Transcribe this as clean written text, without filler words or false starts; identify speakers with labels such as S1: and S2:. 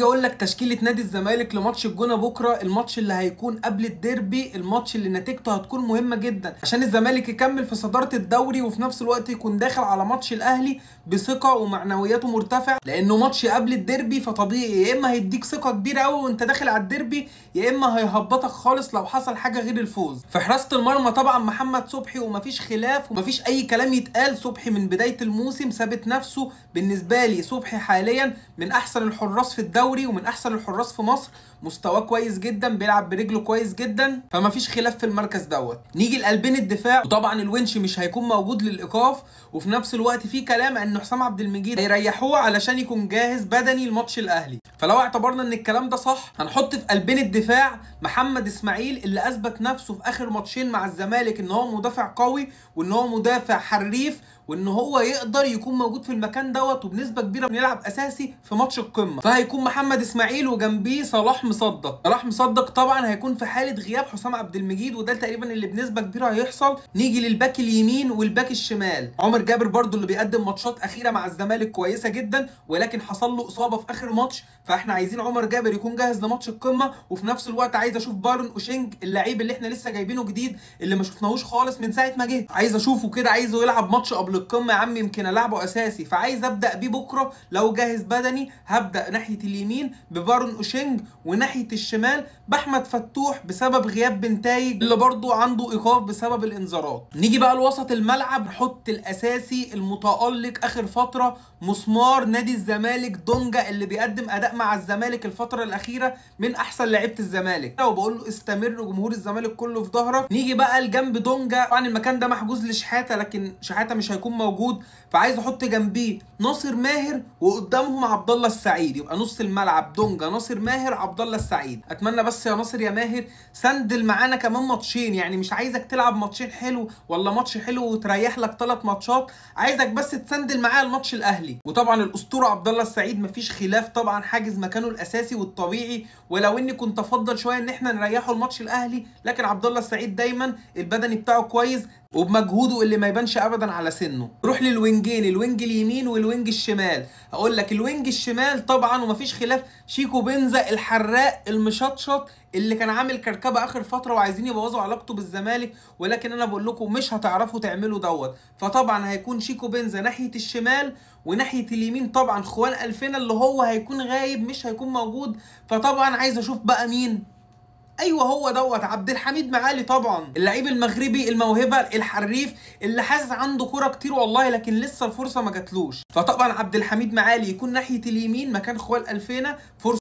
S1: اقول لك تشكيله نادي الزمالك لماتش الجونه بكره، الماتش اللي هيكون قبل الديربي، الماتش اللي نتيجته هتكون مهمه جدا عشان الزمالك يكمل في صداره الدوري وفي نفس الوقت يكون داخل على ماتش الاهلي بثقه ومعنوياته مرتفعه، لانه ماتش قبل الديربي فطبيعي يا اما هيديك ثقه كبيره قوي وانت داخل على الديربي، يا اما هيهبطك خالص لو حصل حاجه غير الفوز. في حراسه المرمى طبعا محمد صبحي ومفيش خلاف ومفيش اي كلام يتقال، صبحي من بدايه الموسم ثابت نفسه. بالنسبه لي صبحي حاليا من احسن الحراس في الدوري ومن احسن الحراس في مصر، مستواه كويس جدا، بيلعب برجله كويس جدا، فما فيش خلاف في المركز دوت. نيجي لقلبين الدفاع، وطبعا الونش مش هيكون موجود للايقاف، وفي نفس الوقت في كلام ان حسام عبد المجيد هيريحوه علشان يكون جاهز بدني لماتش الاهلي. فلو اعتبرنا ان الكلام ده صح، هنحط في قلبين الدفاع محمد اسماعيل اللي اثبت نفسه في اخر ماتشين مع الزمالك ان هو مدافع قوي وان هو مدافع حريف وان هو يقدر يكون موجود في المكان دوت، وبنسبه كبيره بنلعب اساسي في ماتش القمه. فهيكون محمد اسماعيل وجنبيه صلاح مصدق طبعا هيكون في حاله غياب حسام عبد المجيد، وده تقريبا اللي بنسبه كبيره هيحصل. نيجي للباك اليمين والباك الشمال، عمر جابر برضو اللي بيقدم ماتشات اخيره مع الزمالك كويسه جدا، ولكن حصل له اصابه في اخر ماتش، فاحنا عايزين عمر جابر يكون جاهز لماتش القمه. وفي نفس الوقت عايز اشوف بارون اوشينج، اللعيب اللي احنا لسه جايبينه جديد اللي ما شفناهوش خالص من ساعه ما جه، عايز اشوفه كده، عايزه يلعب ماتش قبل القمه يا عم، يمكن العبه اساسي، فعايز ابدا بيه بكره. لو جاهز بدني هبدا ناحيه اليمين ببارون اوشينج، وناحيه الشمال باحمد فتوح بسبب غياب بنتايج اللي برضو عنده ايقاف بسبب الانذارات. نيجي بقى لوسط الملعب، نحط الاساسي المتالق اخر فتره، مسمار نادي الزمالك دونجا اللي بيقدم اداء مع الزمالك الفتره الاخيره من احسن لعيبه الزمالك، وبقول له استمر، جمهور الزمالك كله في ظهرك. نيجي بقى لجنب دونجا، طبعا المكان ده محجوز لشحاته لكن شحاته مش هيكون موجود، فعايز احط جنبيه ناصر ماهر وقدامهم عبد الله السعيد، يبقى نص الملعب دونجا ناصر ماهر عبد الله السعيد. اتمنى بس يا ناصر يا ماهر سندل معانا كمان ماتشين، يعني مش عايزك تلعب ماتشين حلو ولا ماتش حلو وتريح لك 3 ماتشات، عايزك بس تسندل معايا الماتش الاهلي. وطبعا الاسطوره عبد الله السعيد مفيش خلاف طبعا حاجز مكانه الاساسي والطبيعي، ولو اني كنت افضل شويه ان احنا نريحه الماتش الاهلي، لكن عبد الله السعيد دايما البدني بتاعه كويس وبمجهوده اللي ما يبانش ابدا على سنه. نروح للوينجين، الوينج اليمين والوينج الشمال. هقول لك الوينج الشمال طبعا ومفيش خلاف شيكو بنزا الحراق المشطشط اللي كان عامل كركبه اخر فتره وعايزين يبوظوا علاقته بالزمالك، ولكن انا بقول لكم مش هتعرفوا تعملوا دوت. فطبعا هيكون شيكو بنزا ناحيه الشمال، وناحيه اليمين طبعا خوان الفينا اللي هو هيكون غايب مش هيكون موجود. فطبعا عايز اشوف بقى مين، ايوه هو دوت عبد الحميد معالي، طبعا اللعيب المغربي الموهبه الحريف اللي حاسس عنده كوره كتير والله لكن لسه الفرصه ما جاتلوش. فطبعا عبد الحميد معالي يكون ناحيه اليمين مكان خوان الفينا، فرصه